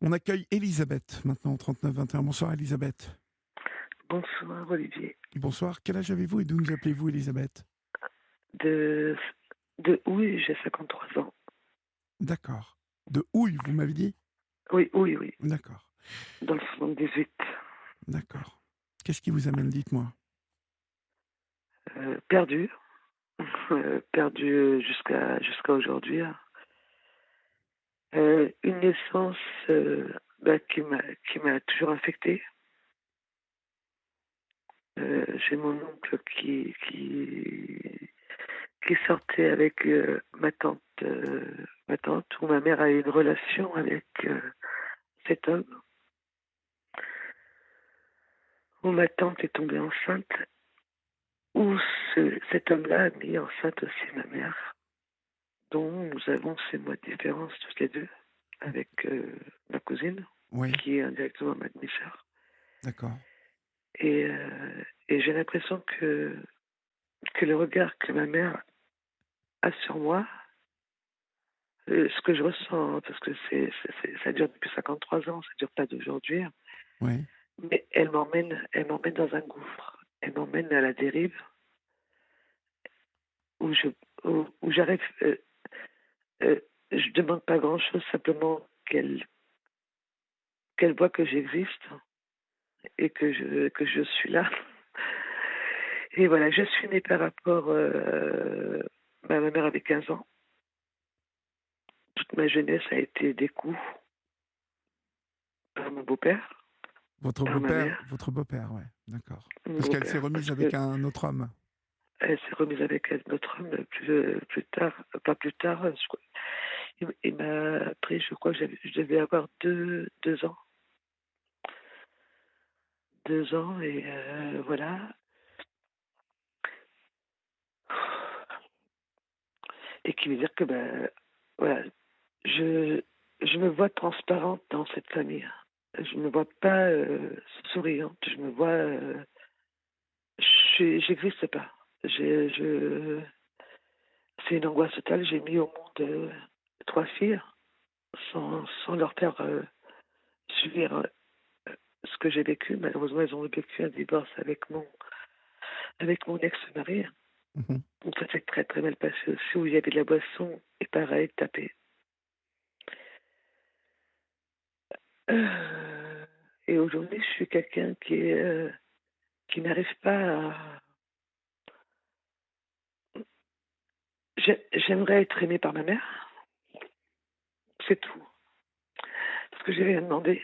On accueille Elisabeth maintenant au 39 21. Bonsoir Elisabeth. Bonsoir Olivier. Bonsoir. Quel âge avez-vous et d'où nous appelez-vous Elisabeth? De, de Houille, j'ai 53 ans. D'accord. De Houille, vous m'avez dit? Oui, oui, oui. D'accord. Dans le 78. D'accord. Qu'est-ce qui vous amène? Dites-moi. Perdu. Perdu jusqu'à aujourd'hui. Une naissance qui m'a toujours affectée. J'ai mon oncle qui sortait avec ma tante, où ma mère a eu une relation avec cet homme, où ma tante est tombée enceinte, où cet homme-là a mis enceinte aussi ma mère, dont nous avons 6 mois de différence toutes les deux, avec ma cousine, Oui, qui est indirectement ma demi-sœur. d'accord. Et j'ai l'impression que le regard que ma mère a sur moi, ce que je ressens, parce que ça dure depuis 53 ans, ça dure pas d'aujourd'hui, Oui. mais elle m'emmène dans un gouffre. Elle m'emmène à la dérive où où j'arrive. Je demande pas grand-chose, simplement qu'elle voit que j'existe et que je suis là. Et voilà, je suis née par rapport. Ma mère avait 15 ans. Toute ma jeunesse a été des coups par mon beau-père, par ma mère, Votre beau-père, ouais. D'accord. mon Parce qu'elle s'est beau-père, remise parce avec que un autre homme. elle s'est remise avec un autre homme plus tard, pas plus tard. Il m'a pris, je crois que je devais avoir 2 ans. 2 ans, et voilà. Et qui veut dire que, ben, voilà, je, je me vois transparente dans cette famille. Je me vois pas souriante. Je me vois, j'existe pas. C'est une angoisse totale. J'ai mis au monde 3 filles sans leur faire subir ce que j'ai vécu. Malheureusement, elles ont vécu un divorce avec mon ex-mari. Mhm. Donc ça s'est très très mal passé aussi, où il y avait de la boisson et pareil, tapé. Euh, et aujourd'hui, je suis quelqu'un qui n'arrive pas à... J'aimerais être aimée par ma mère, c'est tout. Parce que j'ai rien demandé.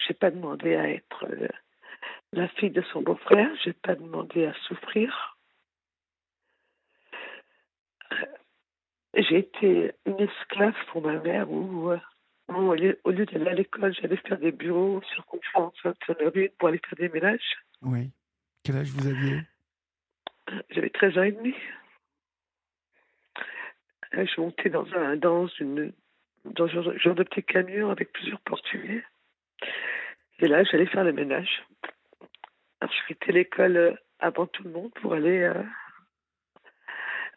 J'ai pas demandé à être la fille de son beau-frère, j'ai pas demandé à souffrir. J'ai été une esclave pour ma mère, où au lieu d'aller à l'école, j'allais faire des bureaux sur confiance, sur le rue, pour aller faire des ménages. Oui. Quel âge vous aviez? J'avais 13 ans et demi. Je montais dans un genre de petit camion avec plusieurs portugais. Et là, j'allais faire le ménage. Alors, je quittais l'école avant tout le monde pour aller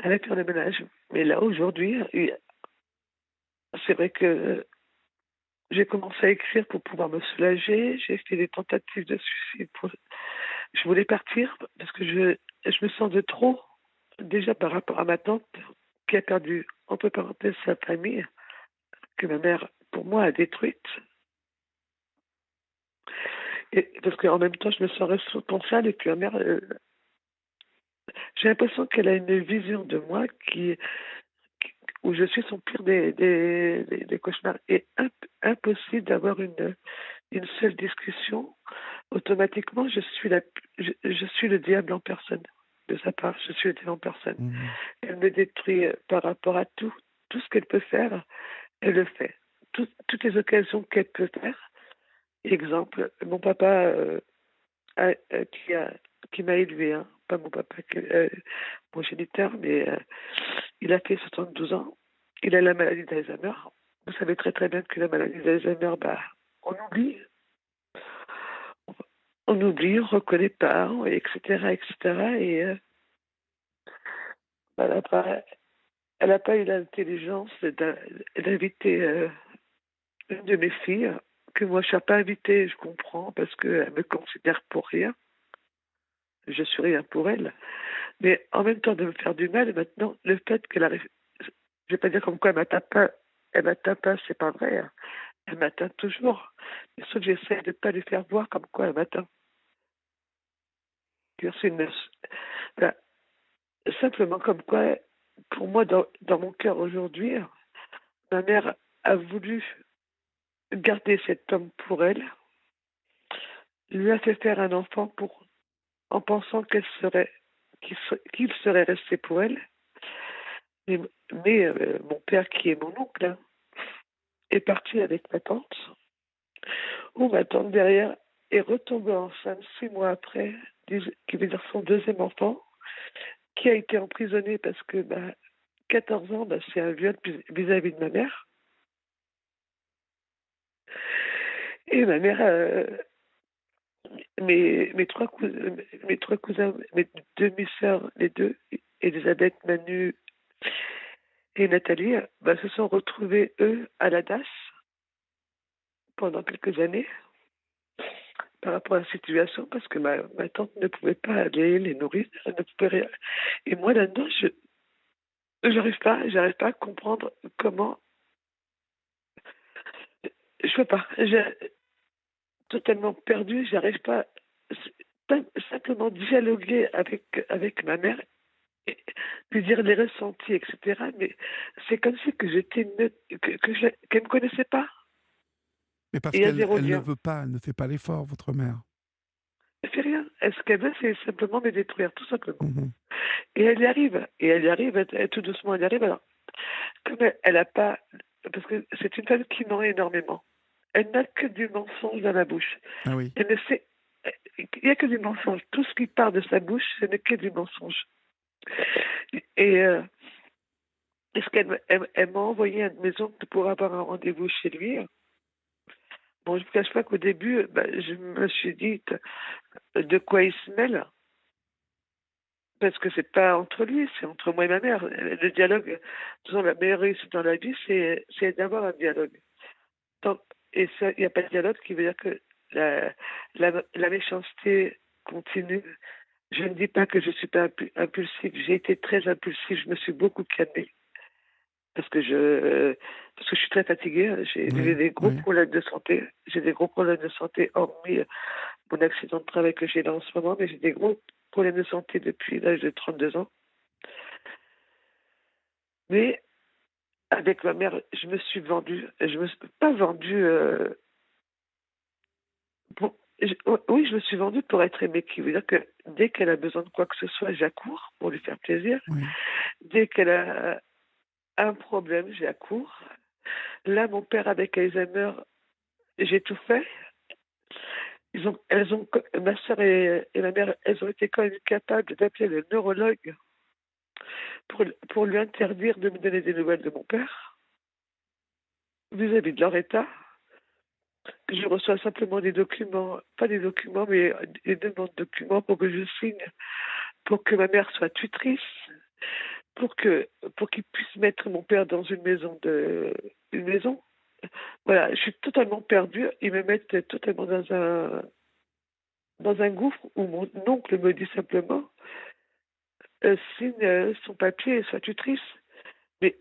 faire le ménage. Mais là, aujourd'hui, c'est vrai que j'ai commencé à écrire pour pouvoir me soulager. J'ai fait des tentatives de suicide. Je voulais partir parce que je me sens de trop, déjà par rapport à ma tante qui a perdu, entre parenthèses, sa famille, que ma mère, pour moi, a détruite. Et parce qu'en même temps, je me sens responsable, et puis ma mère, j'ai l'impression qu'elle a une vision de moi où je suis son pire des cauchemars. Et impossible d'avoir une seule discussion. Automatiquement, je suis le diable en personne. De sa part, je suis le diable en personne. Mhm. Elle me détruit par rapport à tout. Tout ce qu'elle peut faire, elle le fait. Toutes les occasions qu'elle peut faire. Exemple, mon papa a- euh, qui a qui m'a élevé, hein. Pas mon papa, mon géniteur, mais il a fait 72 ans. Il a la maladie d'Alzheimer. Vous savez très très bien que la maladie d'Alzheimer, bah, on oublie. On oublie, on ne reconnaît pas, etc., etc. Et elle n'a pas, elle a pas eu l'intelligence d'inviter. une de mes filles, que moi je ne suis pas invitée, je comprends, parce qu'elle me considère pour rien. Je suis rien pour elle. Mais en même temps, de me faire du mal, maintenant, le fait qu'elle arrive. Je vais pas dire comme quoi elle m'atteint pas, c'est pas vrai, hein. Elle m'atteint toujours. Mais sauf que j'essaie de ne pas lui faire voir comme quoi elle m'atteint. C'est une. Enfin, simplement comme quoi, pour moi, dans mon cœur aujourd'hui, ma mère a voulu garder cet homme pour elle, lui a fait faire un enfant en pensant qu'il serait resté pour elle. Mais, mais mon père, qui est mon oncle, hein, est parti avec ma tante, où ma tante derrière est retombée enceinte 6 mois après, qui veut dire son deuxième enfant, qui a été emprisonné parce que 14 ans, c'est un viol vis-à-vis de ma mère. Et ma mère, mes trois cousins, mes demi-sœurs, les deux, Elisabeth, Manu et Nathalie, se sont retrouvés, eux, à la DAS pendant quelques années par rapport à la situation, parce que ma tante ne pouvait pas aller les nourrir, elle ne pouvait rien. Et moi, là-dedans, j'arrive pas à comprendre comment. Je peux pas. J'ai totalement perdu. J'arrive pas simplement dialoguer avec ma mère et lui dire les ressentis, etc. Mais c'est comme si que j'étais qu'elle me connaissait pas. Mais parce Et il y a qu'elle zéro elle ne lien. veut pas, elle ne fait pas l'effort, votre mère. Elle fait rien. Ce qu'elle veut, c'est simplement me détruire, tout simplement. Mhm. Et elle y arrive. Et elle y arrive, tout doucement, elle y arrive. Alors, comme elle a pas. Parce que c'est une femme qui ment énormément. Elle n'a que du mensonge dans la bouche. Ah oui. Elle ne sait. Il n'y a que du mensonge. Tout ce qui part de sa bouche, ce n'est que du mensonge. Et est-ce elle m'a envoyé à une maison pour avoir un rendez-vous chez lui. Bon, je ne vous cache pas qu'au début, je me suis dit de quoi il se mêle. Parce que c'est pas entre lui, c'est entre moi et ma mère. Le dialogue, disons, la meilleure réussite dans la vie, c'est d'avoir un dialogue. Tant- et ça, il n'y a pas de dialogue qui veut dire que la méchanceté continue. Je ne dis pas que je suis pas impulsive. J'ai été très impulsive. Je me suis beaucoup calmée parce que je suis très fatiguée, hein. J'ai Oui, des gros oui. problèmes de santé. J'ai des gros problèmes de santé, hormis mon accident de travail que j'ai là en ce moment, mais j'ai des gros problèmes de santé depuis l'âge de 32 ans. Mais avec ma mère, je me suis vendue. Je me suis pas vendue. Oui, je me suis vendue pour être aimée, qui veut dire que dès qu'elle a besoin de quoi que ce soit, j'accours pour lui faire plaisir. Oui. Dès qu'elle a un problème, j'accours. Là, mon père avec Alzheimer, j'ai tout fait. Ma soeur et ma mère, elles ont été quand même capables d'appeler le neurologue pour lui interdire de me donner des nouvelles de mon père vis-à-vis de leur état. Je reçois simplement des documents, pas des documents, mais des demandes de documents pour que je signe, pour que ma mère soit tutrice, pour que pour qu'ils puissent mettre mon père dans une maison. Voilà, je suis totalement perdue. Ils me mettent totalement dans un gouffre où mon oncle me dit simplement signe son papier et soit tutrice. Mais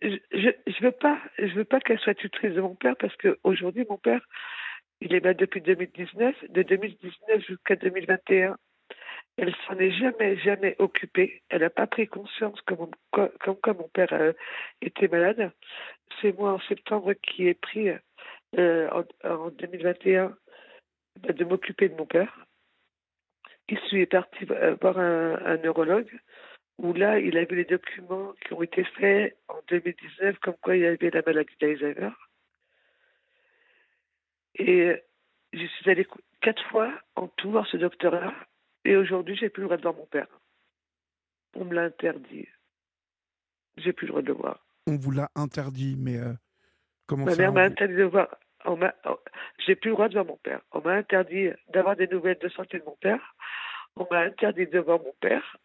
je veux pas qu'elle soit tutrice de mon père parce qu'aujourd'hui, mon père, il est là depuis 2019. De 2019 jusqu'à 2021, elle s'en est jamais occupée. Elle n'a pas pris conscience comme quoi mon père était malade. C'est moi, en septembre, qui ai pris, en 2021, de m'occuper de mon père. Il est parti voir un neurologue où là, il a vu les documents qui ont été faits en 2019, comme quoi il y avait la maladie d'Alzheimer. Et je suis allée 4 fois en tout voir ce docteur-là. Et aujourd'hui, j'ai plus le droit de voir mon père. On me l'a interdit. J'ai plus le droit de le voir. On vous l'a interdit, mais comment Ma ça mère m'a interdit de voir. J'ai plus le droit de voir mon père. On m'a interdit d'avoir des nouvelles de santé de mon père. On m'a interdit de voir mon père.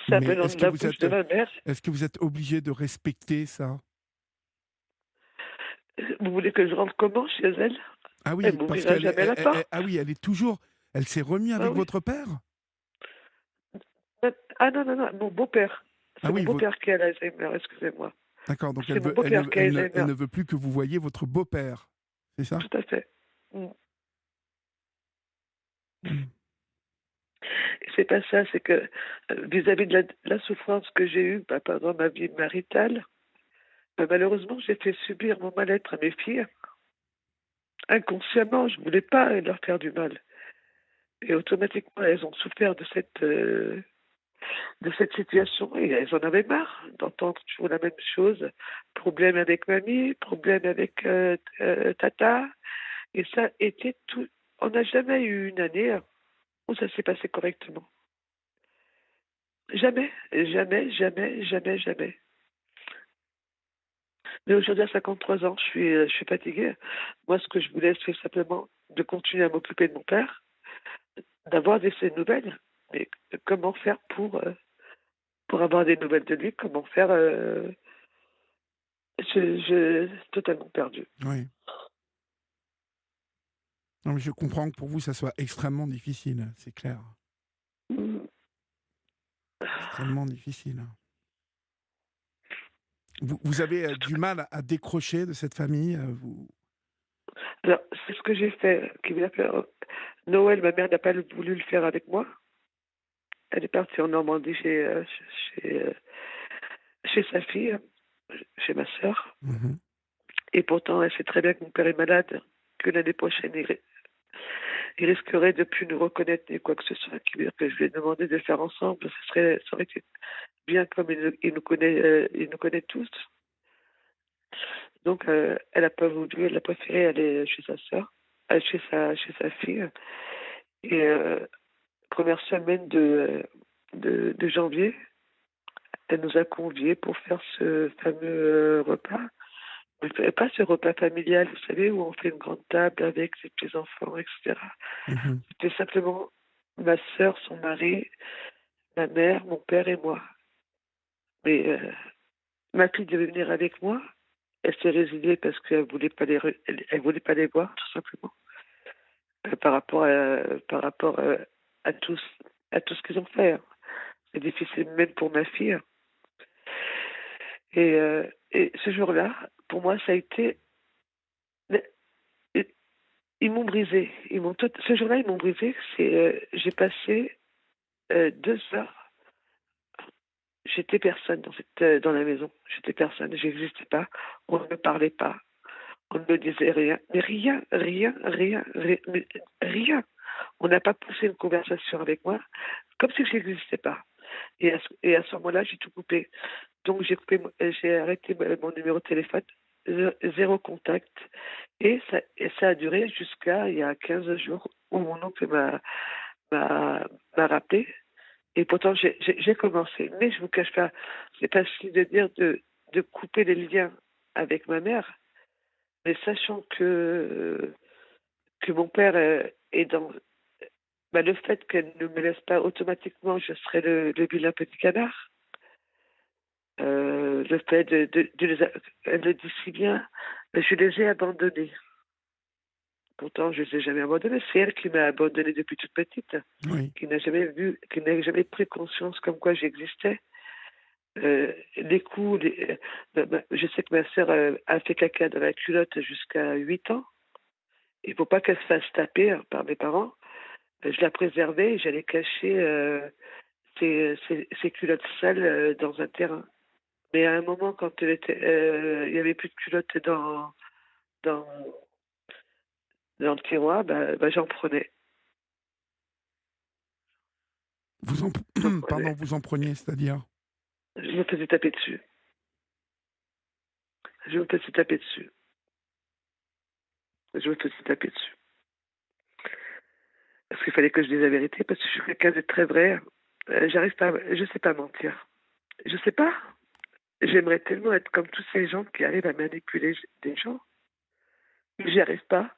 Ça Mais venant de la bouche de ma mère. est-ce que vous êtes obligé de respecter ça? Vous voulez que je rentre comment chez elle? Ah Elle oui, parce m'ouvrira qu'elle est jamais la porte. ah oui, elle est toujours elle s'est remis Ah avec oui. votre père? Ah non, non, non, mon beau-père. Ah C'est mon oui, beau-père qui a l'Alzheimer, excusez-moi. d'accord, donc C'est mon beau-père qui a elle l'Alzheimer, ne veut plus que vous voyiez votre beau-père, c'est ça? tout à fait. Mmh. Mmh. Et c'est pas ça, c'est que, vis-à-vis de la souffrance que j'ai eue, bah, pendant ma vie maritale, bah, malheureusement, j'ai fait subir mon mal-être à mes filles. Inconsciemment, je voulais pas, leur faire du mal et automatiquement, elles ont souffert de cette situation et elles en avaient marre d'entendre toujours la même chose. Problème avec mamie, problème avec, tata et ça était tout on n'a jamais eu une année où ça s'est passé correctement. Jamais, jamais, jamais, jamais, jamais. Mais aujourd'hui, à 53 ans, je suis fatiguée. Moi, ce que je voulais, c'est simplement de continuer à m'occuper de mon père, d'avoir de ses nouvelles. Mais comment faire pour avoir des nouvelles de lui? Comment faire je totalement perdue. Oui. Non, mais je comprends que pour vous, ça soit extrêmement difficile, c'est clair. Mmh. Extrêmement difficile. Vous avez, du mal à décrocher de cette famille, vous Alors, c'est ce que j'ai fait, qui m'a fait Noël, ma mère n'a pas voulu le faire avec moi. Elle est partie en Normandie chez, chez sa fille, chez ma sœur. mmh Et pourtant, elle sait très bien que mon père est malade, que l'année prochaine, il risquerait de plus nous reconnaître ni quoi que ce soit, qui veut dire que je lui ai demandé de le faire ensemble. Ça aurait été bien comme il nous connaît tous. Donc, elle a pas voulu, elle a préféré aller chez sa sœur, chez sa fille. Et première semaine de janvier, elle nous a conviés pour faire ce fameux repas. Pas ce repas familial, vous savez, où on fait une grande table avec ses petits-enfants, etc. mh. C'était simplement ma sœur, son mari, ma mère, mon père et moi. Mais ma fille devait venir avec moi. Elle s'est résiliée parce qu'elle voulait pas elle voulait pas les voir, tout simplement. Par rapport à tous à tout ce qu'ils ont fait, hein. C'est difficile même pour ma fille. Et ce jour-là, pour moi, ça a été i ils m'ont brisé. Ce jour-là, ils m'ont brisé. J'ai passé, 2 heures. J'étais personne dans la maison. J'étais personne, j'existais pas. On ne me parlait pas, on ne me disait rien. Mais rien, rien, rien, mais rien. On n'a pas poussé une conversation avec moi, comme si j'existais pas. Et à ce moment-là, j'ai tout coupé. Donc j'ai arrêté mon numéro de téléphone, 0 contact et ça a duré jusqu'à il y a 15 jours où mon oncle m'a rappelé et pourtant j'ai commencé. Mais je vous cache pas, c'est facile de dire de couper les liens avec ma mère, mais sachant que mon père, est dans bah, le fait qu'elle ne me laisse pas automatiquement, je serai le vilain petit canard. Le fait de les a elle le dit si bien, je les ai abandonnés. Pourtant, je les ai jamais abandonnés. C'est elle qui m'a abandonnée depuis toute petite, Oui. qui n'a jamais pris conscience comme quoi j'existais. Les coups, je sais que ma sœur, a fait caca dans la culotte jusqu'à 8 ans. Il faut pas qu'elle se fasse taper, par mes parents. Je la préservais et j'allais cacher, ses culottes sales, dans un terrain. Mais à un moment, quand il y avait plus de culottes dans dans le tiroir, j'en prenais, Vous en j'en pardon, prenais. vous en preniez, c'est-à-dire? Je me faisais taper dessus. Je me faisais taper dessus. Je me faisais taper dessus. Parce qu'il fallait que je dise la vérité, parce que je suis quelqu'un de très vrai. J'arrive pas, je sais pas mentir. Je sais pas. J'aimerais tellement être comme tous ces gens qui arrivent à manipuler des gens. J'y arrive pas.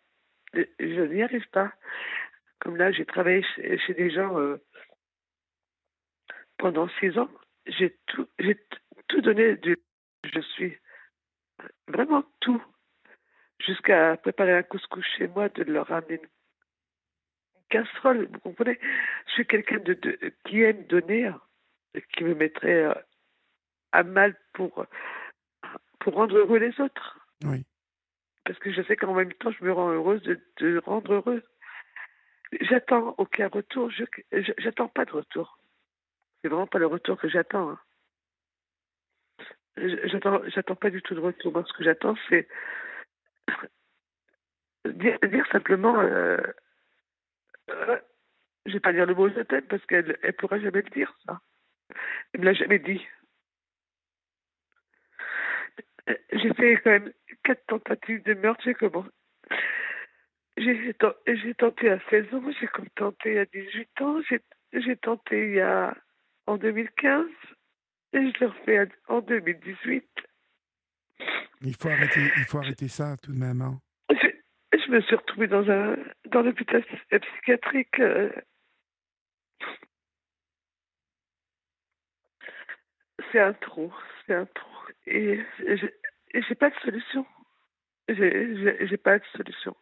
Je n'y arrive pas. Comme là, j'ai travaillé chez des gens pendant 6 ans. J'ai tout donné de je suis. Vraiment tout. jusqu'à préparer un couscous chez moi, de leur ramener une casserole, vous comprenez? Je suis quelqu'un qui aime donner, et qui me mettrait à mal pour rendre heureux les autres. Oui. Parce que je sais qu'en même temps, je me rends heureuse de rendre heureux. J'attends aucun retour, j'attends pas de retour. C'est vraiment pas le retour que j'attends, hein. J'attends pas du tout de retour. Moi, ce que j'attends, c'est dire simplement, euh, je vais pas dire le mot je t'aime parce qu'elle pourra jamais le dire, ça. Elle me l'a jamais dit. J'ai fait quand même 4 tentatives de meurtre. J'ai tenté à 16 ans, j'ai comme tenté à 18 ans, j'ai tenté en 2015 et je l'ai refait en 2018. Il faut arrêter ça tout de même, hein. Je me suis retrouvée dans l'hôpital psychiatrique. C'est un trou, c'est un trou. Et j'ai pas de solution. J'ai pas de solution.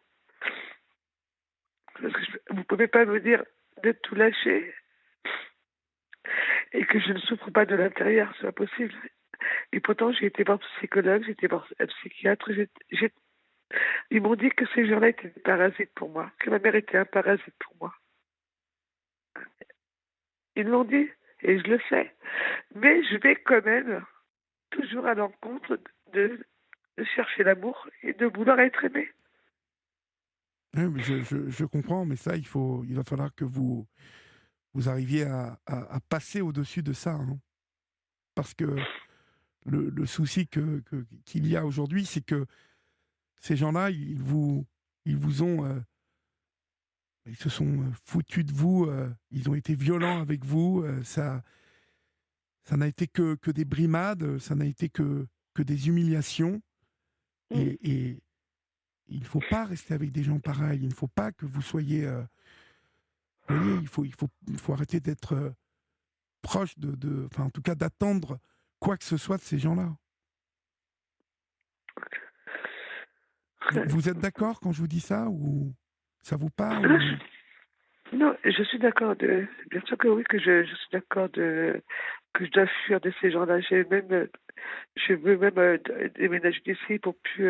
Parce que vous pouvez pas me dire de tout lâcher et que je ne souffre pas de l'intérieur, c'est pas possible. Et pourtant, j'ai été voir psychologue, j'ai été voir un psychiatre. Ils m'ont dit que ces gens-là étaient des parasites pour moi, que ma mère était un parasite pour moi. Ils l'ont dit, et je le sais. Mais je vais quand même toujours à l'encontre de chercher l'amour et de vouloir être aimé. Oui, mais je comprends, mais ça, il va falloir que vous arriviez à passer au-dessus de ça, hein. Parce que le souci qu'il y a aujourd'hui, c'est que ces gens-là, ils vous ont, ils se sont foutus de vous, ils ont été violents avec vous, ça n'a été que des brimades, ça n'a été que des humiliations, Mm. et il ne faut pas rester avec des gens pareils, il ne faut pas que vous soyez, vous voyez, il faut arrêter d'être proche enfin en tout cas d'attendre quoi que ce soit de ces gens-là. Vous êtes d'accord quand je vous dis ça, ou ça vous parle, Non, ou... non, je suis d'accord. Bien sûr que oui, que je suis d'accord que je dois fuir de ces gens-là. Je veux même déménager d'ici pour plus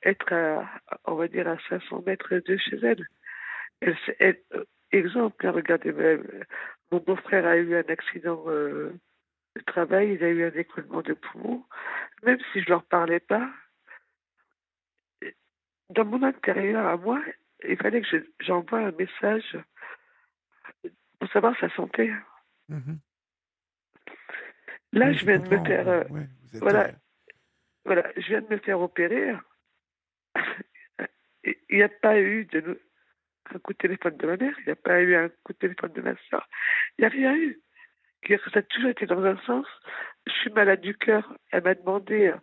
être on va dire, à 500 mètres de chez elle. Exemple, hein, regardez, mon beau-frère a eu un accident de travail, il a eu un écoulement de poumon. Même si je leur parlais pas, dans mon intérieur à moi, il fallait que j'envoie un message pour savoir sa santé. Mhm. Là, Oui, je je viens de me comprends. faire, Ouais, vous êtes. voilà, voilà, je viens de me faire opérer. Il n'y a pas eu un coup de téléphone de ma mère, il n'y a pas eu un coup de téléphone de ma soeur, il n'y a rien eu. Ça a toujours été dans un sens. Je suis malade du cœur. Elle m'a demandé,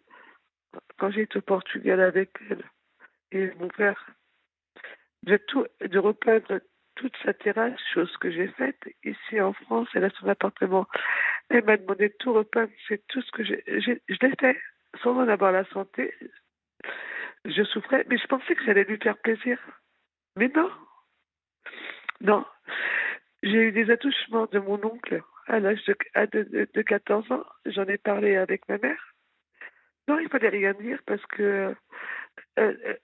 quand j'ai été au Portugal avec elle et mon frère, de repeindre toute sa terrasse, chose que j'ai faite. Ici en France, elle a son appartement. Elle m'a demandé de tout repeindre. C'est tout ce que je l'ai fait, sans en avoir la santé. Je souffrais, mais je pensais que ça allait lui faire plaisir. Mais non, non. J'ai eu des attouchements de mon oncle à l'âge de 14 ans. J'en ai parlé avec ma mère. Non, il fallait rien dire parce que euh,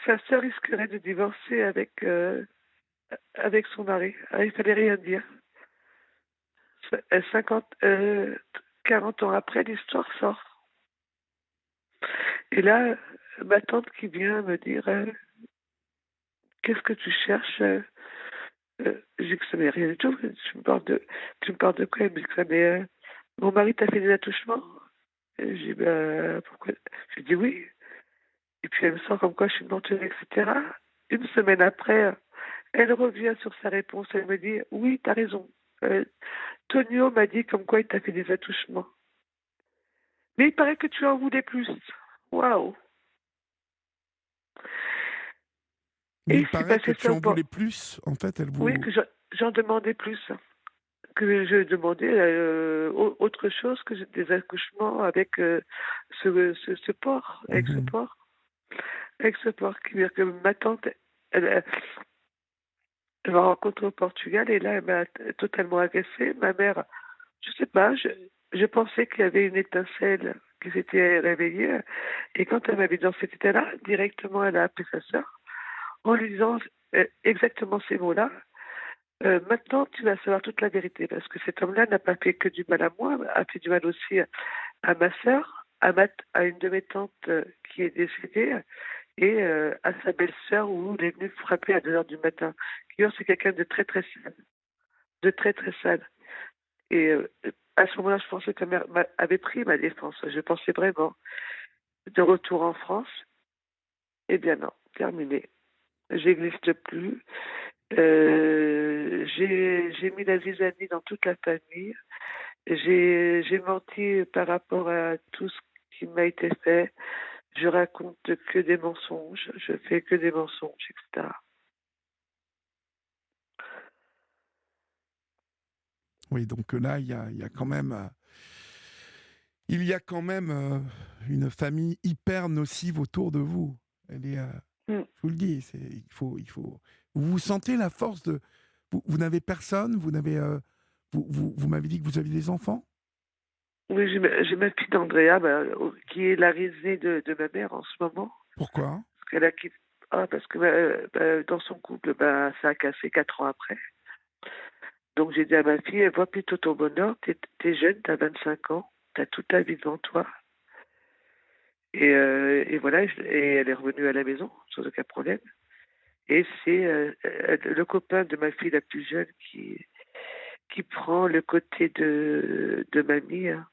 sa sœur risquerait de divorcer avec son mari. Alors, il fallait rien dire. 50, 40 ans après, l'histoire sort. Et là, ma tante qui vient me dire qu'est-ce que tu cherches? Je dis que ça n'est rien du tout. Tu me parles de quoi? Elle me dit que ça m'est. Mon mari t'a fait des attouchements? Et je dis bah, pourquoi? Je dis oui. Et puis elle me sent comme quoi je suis une menteuse, etc. Une semaine après, elle revient sur sa réponse. Elle me dit oui, t'as raison. Euh, Tonio m'a dit comme quoi il t'a fait des attouchements. Mais il paraît que tu en voulais plus. Waouh! Mais Et il il s'est paraît que passé tu ça. en voulais plus. En fait, elle Oui, vous. que j'en demandais plus. Que je demandais autre chose que des accouchements avec ce porc, avec ce Mhm. porc. avec ce porc. C'est-à-dire que ma tante, elle, elle m'a rencontrée au Portugal et là, elle m'a totalement agacée. Ma mère, je sais pas, je pensais qu'il y avait une étincelle qui s'était réveillée. Et quand elle m'a vu dans cet état-là, directement, elle a appelé sa sœur en lui disant exactement ces mots-là. Maintenant, tu vas savoir toute la vérité parce que cet homme-là n'a pas fait que du mal à moi, a fait du mal aussi à ma sœur, à une de mes tantes qui est décédée et à sa belle-sœur où il est venu frapper à 2 heures du matin. D'ailleurs, c'est quelqu'un de très très sale, de très très sale. Et à ce moment-là, je pensais que ma mère avait pris ma défense. Je pensais vraiment de retour en France. Eh bien non, terminé. J'existe plus. J'ai mis la zizanie dans toute la famille. J'ai menti par rapport à tout ce qui m'a été fait. Je raconte que des mensonges. Je fais que des mensonges, etc. Oui, donc là, il y a quand même, il y a quand même une famille hyper nocive autour de vous. Elle est, Mm. je vous le dis, vous sentez la force de, vous n'avez personne, vous n'avez, vous m'avez dit que vous aviez des enfants. Oui, j'ai ma petite Andrea, qui est la risée de ma mère en ce moment. Pourquoi? Parce qu'elle a quitté. Ah, parce que dans son couple, ça a cassé 4 ans après. Donc j'ai dit à ma fille, vois plutôt ton bonheur, t'es jeune, t'as 25 ans, t'as toute ta vie devant toi. Et voilà, et elle est revenue à la maison sans aucun problème. Et c'est le copain de ma fille la plus jeune qui prend le côté de mamie, hein,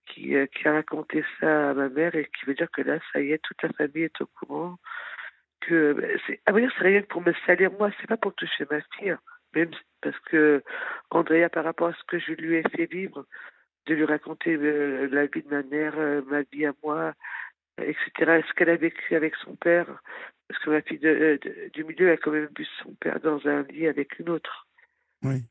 qui a raconté ça à ma mère et qui veut dire que là, ça y est, toute la famille est au courant. Que à vrai dire, c'est rien que pour me salir moi, c'est pas pour toucher ma fille, hein. Même parce que Andrea, par rapport à ce que je lui ai fait vivre, de lui raconter la vie de ma mère, ma vie à moi, etc., ce qu'elle a vécu avec son père, parce que ma fille du milieu a quand même vu son père dans un lit avec une autre. Oui.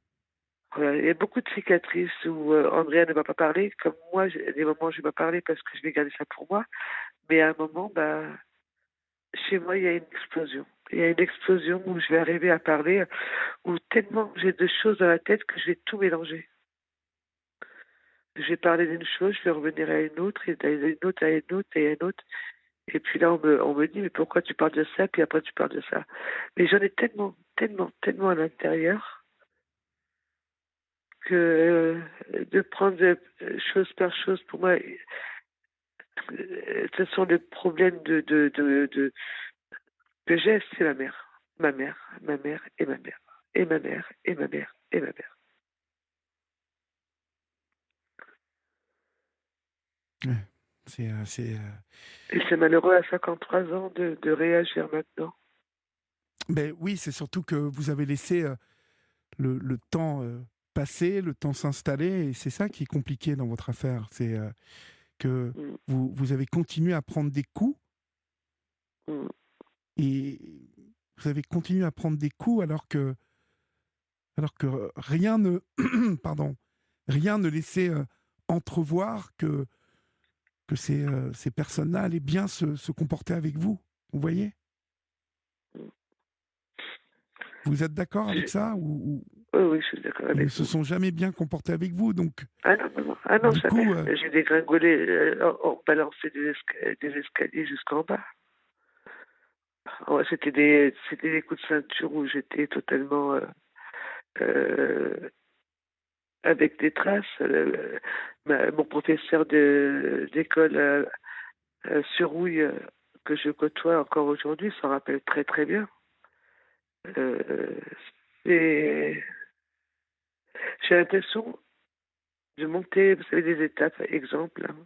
Voilà. Il y a beaucoup de cicatrices où Andrea ne va pas parler, comme moi, des moments où je vais pas parler parce que je vais garder ça pour moi, mais à un moment, chez moi, il y a une explosion. Il y a une explosion où je vais arriver à parler, où tellement j'ai de choses dans la tête que je vais tout mélanger. Je vais parler d'une chose, je vais revenir à une autre, et à une autre, à une autre, et à une autre. Et puis là, on me dit, mais pourquoi tu parles de ça, puis après tu parles de ça. Mais j'en ai tellement, tellement, tellement à l'intérieur que de prendre chose par chose, pour moi, ce sont les problèmes que j'ai, c'est ma mère. Ma mère, ma mère et ma mère. Et ma mère, et ma mère, et ma mère. Ouais. Et c'est malheureux à 53 ans de réagir maintenant. Ben oui, c'est surtout que vous avez laissé le temps passer, le temps s'installer, et c'est ça qui est compliqué dans votre affaire. C'est que Mm, vous avez continué à prendre des coups, mm. et vous avez continué à prendre des coups alors que rien ne, pardon, rien ne laissait entrevoir que ces personnes-là allaient bien se comporter avec vous. Vous voyez? Vous êtes d'accord avec Je- ça, ou Oui, oui, je suis d'accord ils ne avec se vous. sont jamais bien comportés avec vous? Donc, Ah non, non, non, ah non, du jamais. coup, J'ai dégringolé, on balançait des escaliers jusqu'en bas. Ouais, c'était des coups de ceinture où j'étais totalement euh, avec des traces. Mon professeur d'école sur Rouille, que je côtoie encore aujourd'hui, s'en rappelle très très bien. Euh, et j'ai l'impression de monter, vous savez, des étapes. Exemple, hein,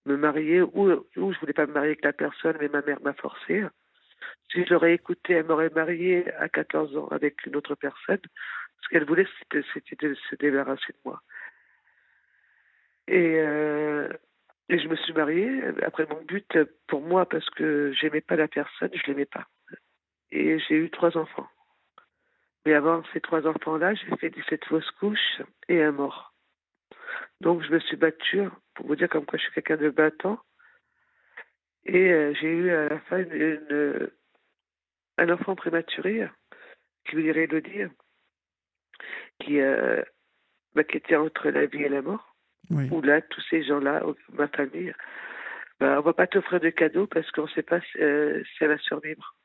me marier, ou je voulais pas me marier avec la personne, mais ma mère m'a forcé. Si je l'aurais écouté, elle m'aurait marié à 14 ans avec une autre personne. Ce qu'elle voulait, c'était de se débarrasser de moi. Et, euh, et je me suis mariée. Après, mon but pour moi, parce que j'aimais pas la personne, je l'aimais pas. Et j'ai eu 3 enfants. Mais avant ces 3 enfants-là, j'ai fait 17 fausses couches et un mort. Donc je me suis battue, pour vous dire comme quoi je suis quelqu'un de battant. Et j'ai eu à la fin un enfant prématuré qui veut dire Élodie, qui, qui était entre la vie et la mort. Oui. Où là, tous ces gens-là, ma famille, on va pas t'offrir de cadeaux parce qu'on ne sait pas si elle va survivre.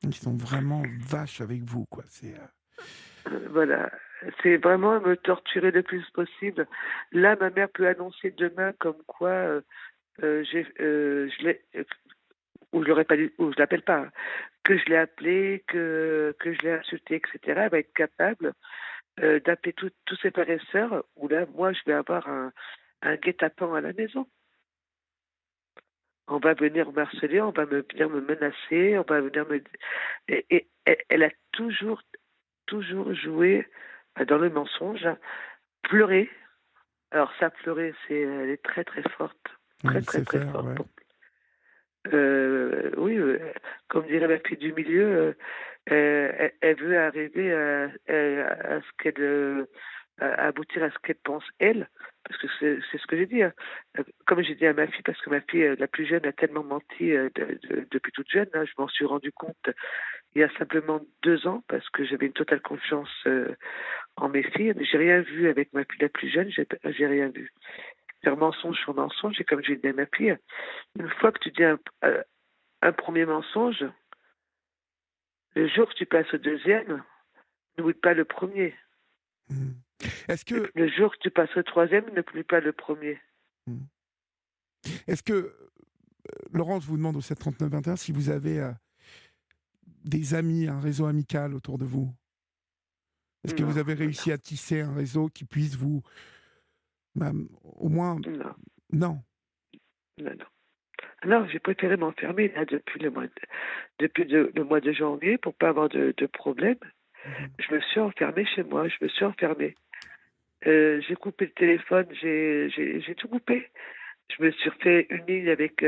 Ils sont vraiment vaches avec vous, quoi. Voilà, c'est vraiment me torturer le plus possible. Là, ma mère peut annoncer demain comme quoi je l'ai, ou je l'aurais pas dit, ou je l'appelle pas, hein, que je l'ai appelé, que je l'ai insulté, etc. Elle va être capable d'appeler tous ses frères et sœurs, où là, moi, je vais avoir un guet-apens à la maison. On va venir me harceler, on va venir me menacer, on va venir me... Et elle a toujours joué dans le mensonge, pleuré. Alors ça, pleurer, elle est très très forte, Oui, très elle très sait très faire, forte. ouais. Oui, comme dirait la fille du milieu, elle veut arriver à ce qu'elle, à aboutir à ce qu'elle pense elle, parce que c'est ce que j'ai dit, hein. Comme j'ai dit à ma fille, parce que ma fille, la plus jeune, a tellement menti depuis toute jeune, hein, je m'en suis rendu compte il y a simplement 2 ans, parce que j'avais une totale confiance en mes filles. Mais j'ai rien vu avec ma fille la plus jeune, j'ai rien vu. Faire mensonge sur mensonge, et comme j'ai dit à ma fille, une fois que tu dis un premier mensonge, le jour que tu passes au deuxième, n'oublie pas le premier. Mmh. Est-ce que, Le jour que tu passes au troisième, n'oublie pas le premier. mmh. Est-ce que Laurence vous demande au 739-21 si vous avez des amis, un réseau amical autour de vous? Est-ce que Non, vous avez non, réussi à tisser un réseau qui puisse vous, bah, au moins, non, non. non, non. Non, j'ai préféré m'enfermer là depuis le mois de janvier pour pas avoir de problème. Mhm. Je me suis enfermée chez moi, je me suis enfermée. J'ai coupé le téléphone, j'ai tout coupé. Je me suis fait une ligne avec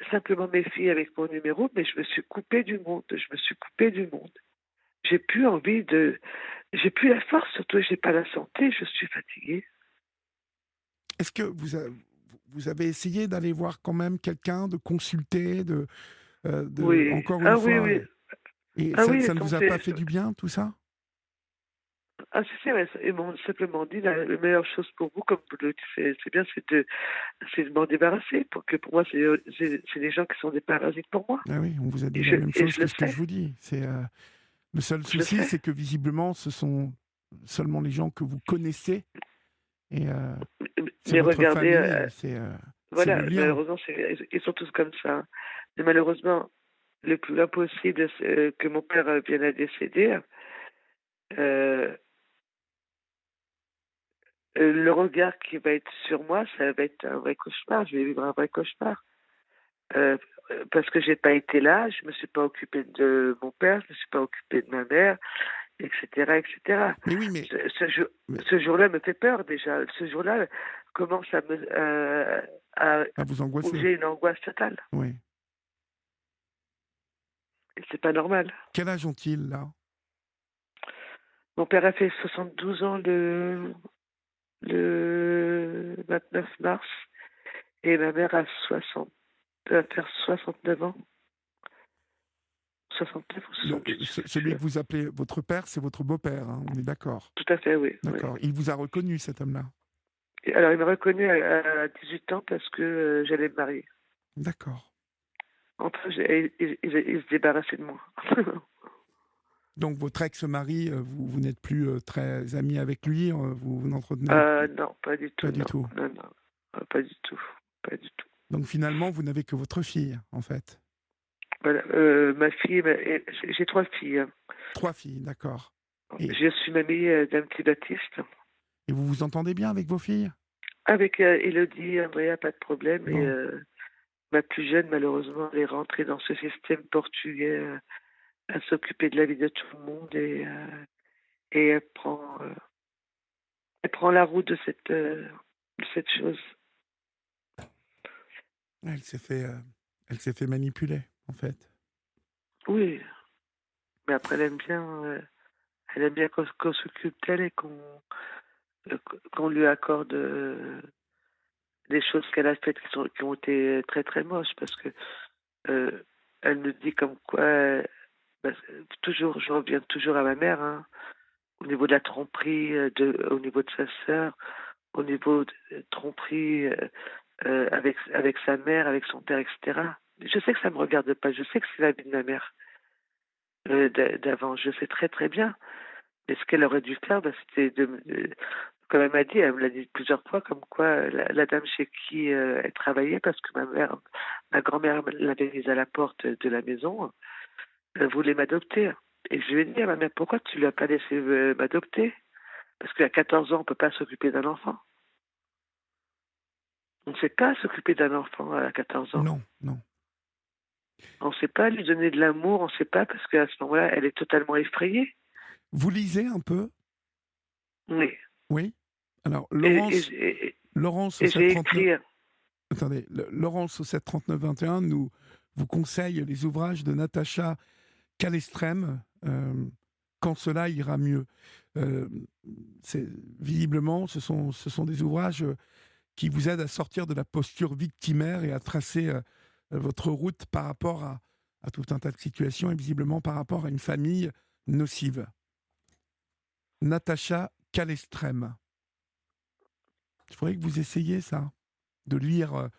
simplement mes filles avec mon numéro, mais je me suis coupée du monde. Je me suis coupée du monde. J'ai plus envie de, j'ai plus la force, surtout j'ai pas la santé, je suis fatiguée. Est-ce que vous avez essayé d'aller voir quand même quelqu'un, de consulter, Oui, encore une ah oui, fois, oui, et ah oui, ça ne vous a attendez, pas fait du bien, tout ça? ah si, mais ils m'ont simplement dit la meilleure chose pour vous, comme vous le dites, c'est bien, c'est de m'en débarrasser, pour que pour moi c'est des gens qui sont des parasites pour moi, Ah oui, on vous a dit et la même chose je le que ce que sais, je vous dis. Le seul je le souci, sais. c'est que visiblement, ce sont seulement les gens que vous connaissez, et c'est Mais votre regardez, famille, c'est le voilà, lien. malheureusement, ils sont tous comme ça, hein. Mais malheureusement, le plus impossible, c'est que mon père vienne à décéder. Euh, le regard qui va être sur moi, ça va être un vrai cauchemar. Je vais vivre un vrai cauchemar. Euh, parce que j'ai pas été là, je me suis pas occupée de mon père, je me suis pas occupée de ma mère, etc., etc. Mais oui, mais, mais Ce jour-là me fait peur déjà. Ce jour-là commence à, à vous où angoisser. j'ai une angoisse totale. Oui. Et c'est pas normal. Quel âge ont-ils là? Mon père a fait 72 ans le 29 mars et ma mère a 60, va faire 69 ans. 69 ou 68, je sais Celui plus. que vous appelez votre père, c'est votre beau-père, hein, on est d'accord. Tout à fait, oui, oui. D'accord. Il vous a reconnu, cet homme-là. Et alors, il m'a reconnu à 18 ans parce que j'allais me marier. D'accord. Enfin, il se débarrassait de moi. Donc votre ex-mari, vous n'êtes plus très ami avec lui, vous n'entretenez Non, pas du pas tout, du non. tout. Non, non. Pas du tout. Pas du tout. Donc finalement, vous n'avez que votre fille, en fait. Voilà, ma fille, j'ai 3 filles, hein. 3 filles, d'accord. Et, Je suis mamie d'un petit Baptiste. et vous vous entendez bien avec vos filles? Avec Elodie, Andrea, pas de problème. Et Bon. ma plus jeune, malheureusement, elle est rentrée dans ce système portugais à s'occuper de la vie de tout le monde et elle prend la route de cette chose. Elle s'est fait manipuler, en fait. Oui, mais après elle aime bien qu'on s'occupe d'elle et qu'on lui accorde des choses qu'elle a faites qui ont été très, très moches parce que, elle nous dit comme quoi, bah, toujours je reviens toujours à ma mère, hein, au niveau de la tromperie, au niveau de sa sœur, au niveau de tromperie, avec sa mère, avec son père et cetera. Je sais que ça me regarde pas, je sais que c'est la vie de ma mère, d'avant, je sais très, très bien. Mais ce qu'elle aurait dû faire, bah, c'était comme elle m'a dit, elle me l'a dit plusieurs fois, comme quoi la dame chez qui elle travaillait, parce que ma grand-mère l'avait mise à la porte de la maison, voulait m'adopter. Et je lui ai dit à ma mère, pourquoi tu ne l'as pas laissé m'adopter? Parce qu'à 14 ans, on ne peut pas s'occuper d'un enfant. On ne sait pas s'occuper d'un enfant à 14 ans. Non, non. On ne sait pas lui donner de l'amour, on ne sait pas, parce qu'à ce moment-là, elle est totalement effrayée. Vous lisez un peu? Oui. Oui. Alors, Et, et, Laurence, et, Laurence au et j'ai 739. écrit. Attendez, Laurence au 739-21 nous vous conseille les ouvrages de Natacha Calestrem, Quand cela ira mieux. Euh, Visiblement, ce sont des ouvrages qui vous aident à sortir de la posture victimaire et à tracer votre route par rapport à tout un tas de situations et visiblement par rapport à une famille nocive. Natacha Calestrem. Il faudrait que vous essayiez ça, de lire,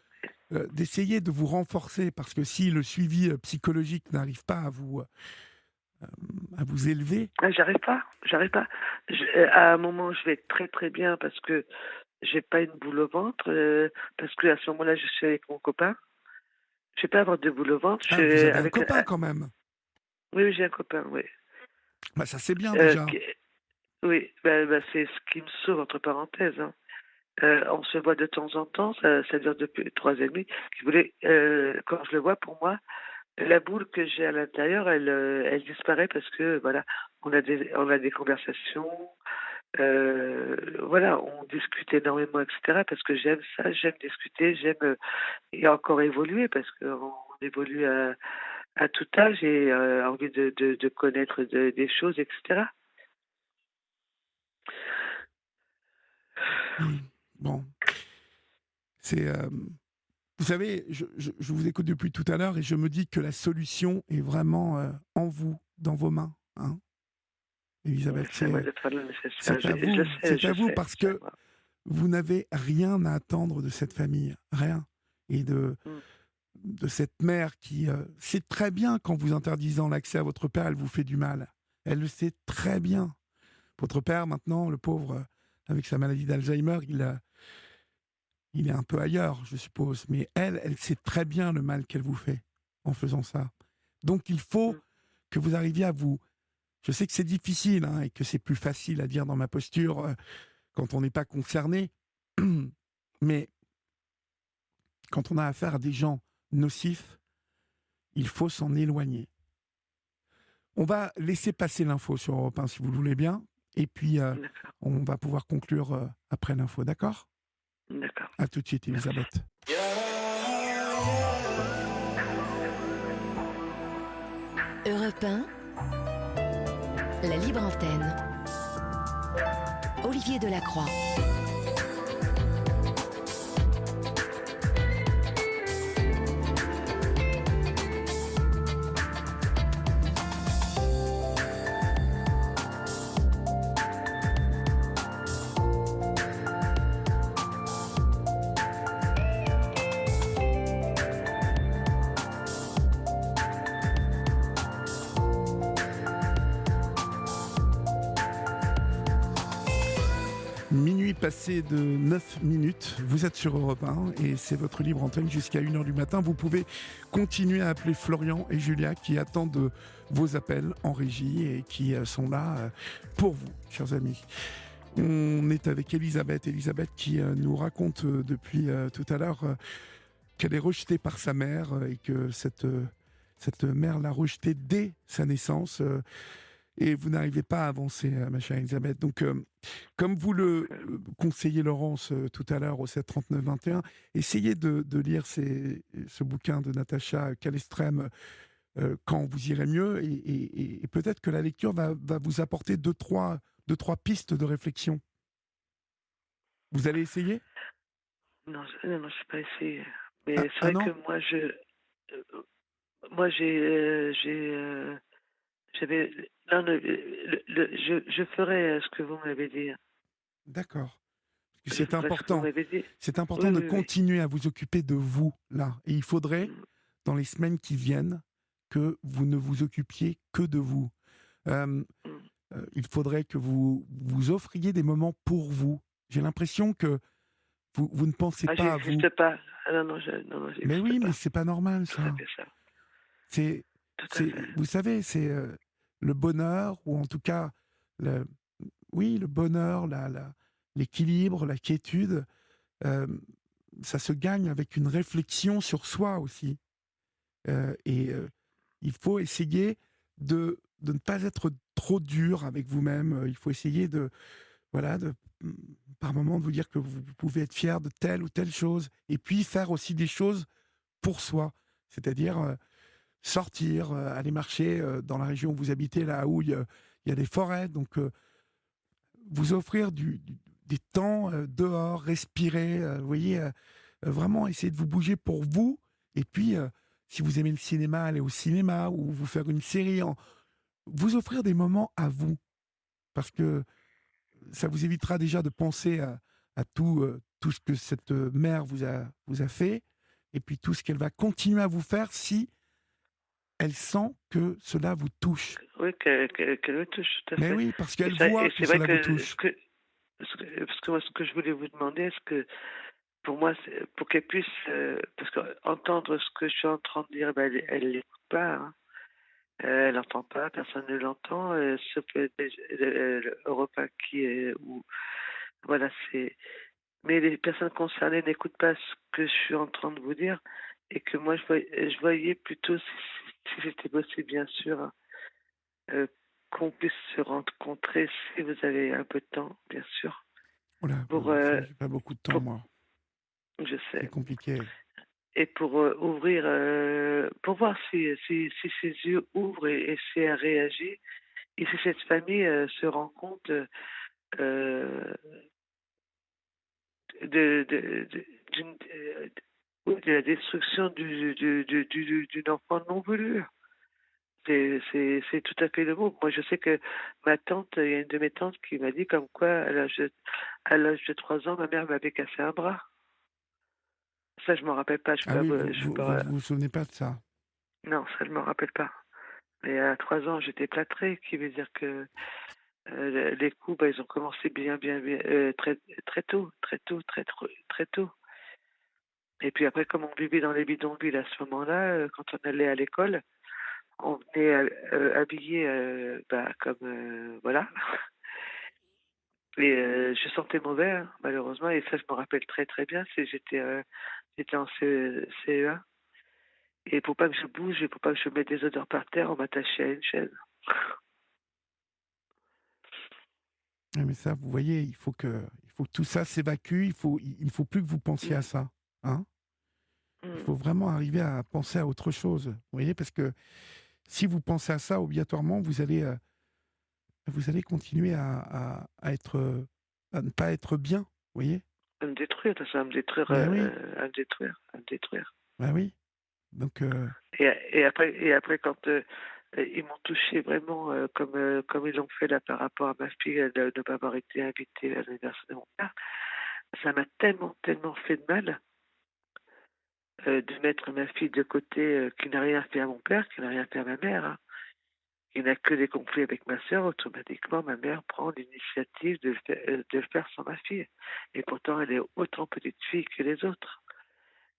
d'essayer de vous renforcer, parce que si le suivi psychologique n'arrive pas à vous élever. Ah, j'arrive pas. À un moment, je vais être très très bien parce que j'ai pas une boule au ventre, parce que à ce moment-là, je suis avec mon copain. Je vais pas avoir de boule au ventre. Je Ah, suis vous avez un avec. copain quand même. Oui, oui, j'ai un copain, oui. Bah, ça c'est bien Euh, déjà. qui- oui, c'est ce qui me sauve entre parenthèses, hein. On se voit de temps en temps, ça dure depuis 3 ans et demi. Quand je le vois, pour moi, la boule que j'ai à l'intérieur, elle disparaît parce que voilà, on a des conversations, voilà, on discute énormément, etc. Parce que j'aime ça, j'aime discuter, j'aime et encore évoluer parce qu'on évolue à tout âge et envie de connaître des choses, etc. Bon, c'est. Vous savez, je vous écoute depuis tout à l'heure et je me dis que la solution est vraiment en vous, dans vos mains, hein, Elisabeth. C'est à moi de faire le nécessaire. C'est Je à vous sais, parce c'est à que moi. vous n'avez rien à attendre de cette famille, rien. Et Mm. de cette mère qui sait très bien qu'en vous interdisant l'accès à votre père, elle vous fait du mal. Elle le sait très bien. Votre père, maintenant, le pauvre, avec sa maladie d'Alzheimer, il est un peu ailleurs, je suppose. Mais elle sait très bien le mal qu'elle vous fait en faisant ça. Donc il faut Mm. que vous arriviez à vous. Je sais que c'est difficile hein, et que c'est plus facile à dire dans ma posture quand on n'est pas concerné. Mais quand on a affaire à des gens nocifs, il faut s'en éloigner. On va laisser passer l'info sur Europe 1 si vous le voulez bien. Et puis, D'accord, on va pouvoir conclure après l'info, d'accord? d'accord. À tout de suite, Merci. Elisabeth. Europe 1, la libre antenne. Olivier Delacroix. Minuit passé de 9 minutes, vous êtes sur Europe 1 et c'est votre libre antenne jusqu'à 1h du matin. Vous pouvez continuer à appeler Florian et Julia qui attendent vos appels en régie et qui sont là pour vous, chers amis. On est avec Elisabeth qui nous raconte depuis tout à l'heure qu'elle est rejetée par sa mère et que cette mère l'a rejetée dès sa naissance. Et vous n'arrivez pas à avancer, ma chère Elisabeth. Donc, comme vous le conseillez Laurence tout à l'heure au 739-21, essayez de lire ce bouquin de Natacha Calestrem quand vous irez mieux et peut-être que la lecture va vous apporter deux, trois pistes de réflexion. Vous allez essayer? Non, non, j'ai pas essayé. Mais Ah, c'est ah vrai que non? moi j'avais non, je ferai, ce que vous m'avez dit, hein. D'accord. Parce que Je c'est ferai ce que vous important. m'avez dit. C'est important Oui, de oui, oui. continuer à vous occuper de vous, là. Et il faudrait, Mmh, dans les semaines qui viennent, que vous ne vous occupiez que de vous. Euh, mmh. il faudrait que vous vous offriez des moments pour vous. J'ai l'impression que vous ne pensez Ah, pas à vous. j'existe pas. Ah non, non, Mais j'existe oui, mais pas. c'est pas normal, Tout à ça. fait ça. C'est, Tout à fait. vous savez, c'est le bonheur, ou en tout cas, le, oui, le bonheur, l'équilibre, la quiétude, euh, ça se gagne avec une réflexion sur soi aussi. Il faut essayer de ne pas être trop dur avec vous-même. Il faut essayer voilà, par moment, de vous dire que vous pouvez être fier de telle ou telle chose. Et puis faire aussi des choses pour soi. C'est-à-dire sortir, aller marcher dans la région où vous habitez, là où il y a des forêts. Donc, vous offrir des temps dehors, respirer, vous voyez, vraiment essayer de vous bouger pour vous. Et puis, si vous aimez le cinéma, aller au cinéma ou vous faire une série, vous offrir des moments à vous. Parce que ça vous évitera déjà de penser à tout ce que cette mère vous a fait, et puis tout ce qu'elle va continuer à vous faire si elle sent que cela vous touche. Oui, qu'elle me touche, tout à Mais fait. oui, parce qu'elle voit Et que c'est vrai cela vous que touche. parce que moi, ce que je voulais vous demander, est-ce que pour moi, c'est pour qu'elle puisse, parce qu'entendre ce que je suis en train de dire, ben, elle l'écoute pas, hein. Elle n'entend pas, personne ne l'entend, sauf le repas qui est où voilà, c'est mais les personnes concernées n'écoutent pas ce que je suis en train de vous dire et que moi je voyais plutôt si c'était possible bien sûr, hein, qu'on puisse se rencontrer si vous avez un peu de temps, bien sûr, Voilà, pour, j'ai pas beaucoup de temps, pour moi. je C'est sais compliqué. et pour, ouvrir, pour voir si ses yeux ouvrent et si elle réagit et si cette famille, se rend compte, heu, de d'une, oui, de la destruction d'une enfant non voulu. C'est tout à fait le mot. Moi, je sais que ma tante, il y a une de mes tantes qui m'a dit comme quoi, à l'âge de 3 ans, ma mère m'avait cassé un bras. Ça, je m'en rappelle pas, Ah oui, je peux vous ne pas vous souvenez pas de ça. non, ça, je m'en rappelle pas. Mais à 3 ans, j'étais plâtrée, qui veut dire que, les coups, bah, ils ont commencé bien, très tôt, très tôt. Et puis après, comme on vivait dans les bidonvilles à ce moment-là, quand on allait à l'école, on venait, habillés, bah, comme, voilà. Et je sentais mauvais, hein, malheureusement et ça, je me rappelle très bien, j'étais en CE1 et pour pas que je bouge et pour pas que je mette des odeurs par terre, on m'attachait à une chaise. Ouais, mais ça, vous voyez, il faut que tout ça s'évacue. Il ne faut plus que vous pensiez Mmh, à ça. Hein. Il mmh. faut vraiment arriver à penser à autre chose. Vous voyez, parce que si vous pensez à ça, obligatoirement, vous allez continuer à ne pas être bien. Vous voyez. À me détruire, ça va me détruire, Ben oui, à me détruire ben oui. Donc, et après quand, ils m'ont touché vraiment, comme ils l'ont fait là par rapport à ma fille, de ne pas avoir été invitée à l'anniversaire de mon père, ça m'a tellement fait de mal. De mettre ma fille de côté, qui n'a rien fait à mon père, qui n'a rien fait à ma mère, hein. Qui n'a que des conflits avec ma sœur, automatiquement ma mère prend l'initiative de le faire sans ma fille. Et pourtant elle est autant petite fille que les autres.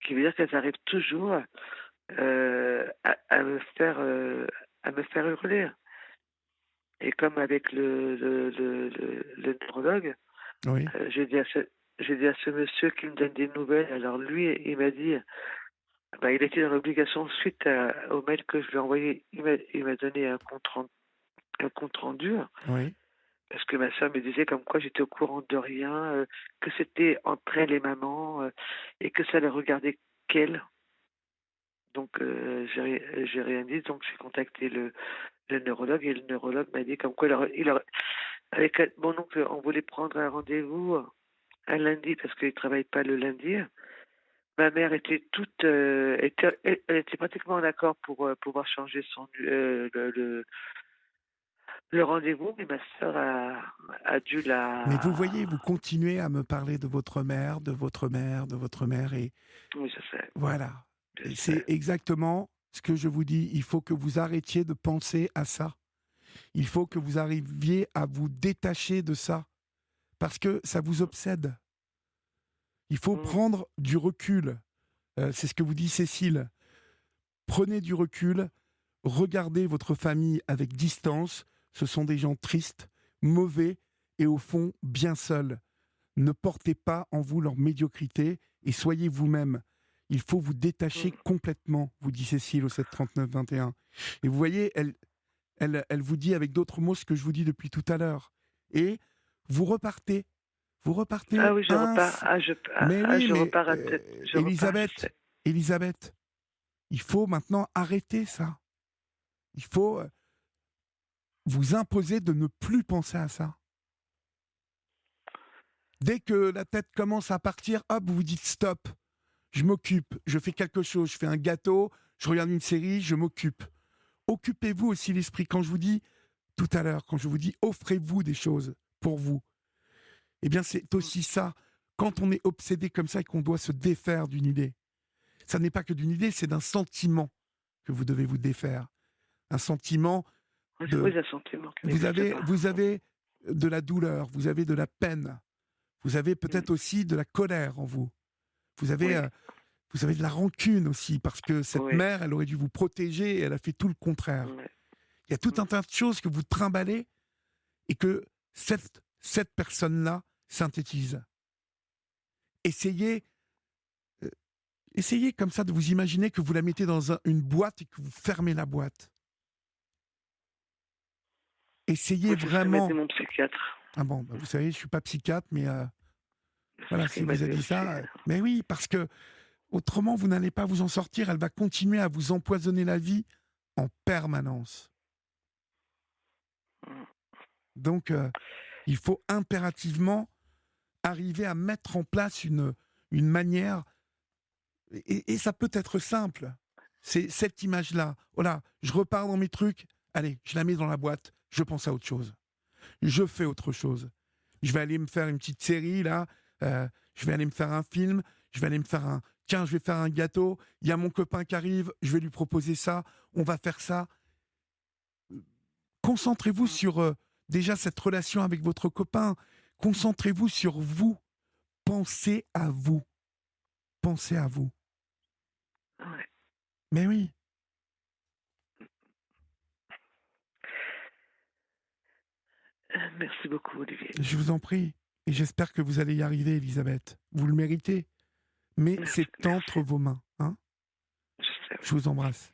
Qui veut dire qu'elles arrivent toujours, à me faire hurler. Et comme avec le neurologue, oui, j'ai dit à ce monsieur qui me donne des nouvelles, alors lui, il m'a dit bah, il était dans l'obligation suite au mail que je lui ai envoyé. Il m'a donné un compte rendu oui. parce que ma sœur me disait comme quoi j'étais au courant de rien, que c'était entre elle et maman et que ça ne regardait qu'elle. Donc j'ai rien dit. Donc j'ai contacté le neurologue et le neurologue m'a dit comme quoi avec mon oncle on voulait prendre un rendez-vous un lundi parce qu'il ne travaille pas le lundi. Ma mère était elle était pratiquement d'accord pour pouvoir changer le rendez-vous, mais ma sœur a dû Mais vous voyez, la. vous continuez à me parler de votre mère, de votre mère, de votre mère, et Oui, je sais, voilà. je Et c'est sais. exactement ce que je vous dis. Il faut que vous arrêtiez de penser à ça. Il faut que vous arriviez à vous détacher de ça, parce que ça vous obsède. Il faut Mm, prendre du recul. C'est ce que vous dit Cécile. Prenez du recul, regardez votre famille avec distance. Ce sont des gens tristes, mauvais et au fond bien seuls. Ne portez pas en vous leur médiocrité et soyez vous-même. Il faut vous détacher mm. complètement, vous dit Cécile au 739-21. Et vous voyez, elle vous dit avec d'autres mots ce que je vous dis depuis tout à l'heure. Et vous repartez. Vous repartez Ah oui, je repars. ainsi. Mais oui, Je mais repars à tête. Je repars, je Elisabeth, sais. Elisabeth, il faut maintenant arrêter ça. Il faut vous imposer de ne plus penser à ça. Dès que la tête commence à partir, hop, vous vous dites stop. Je m'occupe, je fais quelque chose, je fais un gâteau, je regarde une série, je m'occupe. Occupez-vous aussi l'esprit. Quand je vous dis tout à l'heure, quand je vous dis offrez-vous des choses pour vous, eh bien c'est Mm, aussi ça. Quand on est obsédé comme ça et qu'on doit se défaire d'une idée, ça n'est pas que d'une idée, c'est d'un sentiment que vous devez vous défaire. Un sentiment oui, de... oui, un sentiment qui Vous n'existe avez, pas. vous avez de la douleur, vous avez de la peine, vous avez Mm, peut-être aussi de la colère en vous. Vous avez, oui, euh, vous avez de la rancune aussi, parce que cette oui, mère, elle aurait dû vous protéger et elle a fait tout le contraire. oui. Il y a tout Mm, un tas de choses que vous trimballez et que cette personne-là synthétise. Essayez, euh, essayez comme ça de vous imaginer que vous la mettez dans une boîte et que vous fermez la boîte. Essayez oui, c'est ce que m'a dit vraiment. mon psychiatre. Ah bon, bah vous savez, je ne suis pas psychiatre, mais C'est voilà, ce si qu'il m'a vous a dit dit aussi. ça. Mais oui, parce que autrement, vous n'allez pas vous en sortir. Elle va continuer à vous empoisonner la vie en permanence. Mm. Donc, il faut impérativement arriver à mettre en place une manière, et ça peut être simple. C'est cette image-là. Voilà, je repars dans mes trucs, allez, je la mets dans la boîte, je pense à autre chose. Je fais autre chose. Je vais aller me faire une petite série, là, je vais aller me faire un film, je vais aller me faire un... Tiens, je vais faire un gâteau, il y a mon copain qui arrive, je vais lui proposer ça, on va faire ça. Concentrez-vous Mm. sur déjà cette relation avec votre copain. Concentrez-vous sur vous. Pensez à vous. Pensez à vous. Ouais. Mais oui, Merci beaucoup, Olivier. je vous en prie. Et j'espère que vous allez y arriver, Elisabeth. Vous le méritez. Mais Merci, c'est merci. entre vos mains. Hein, Je sais. je vous embrasse.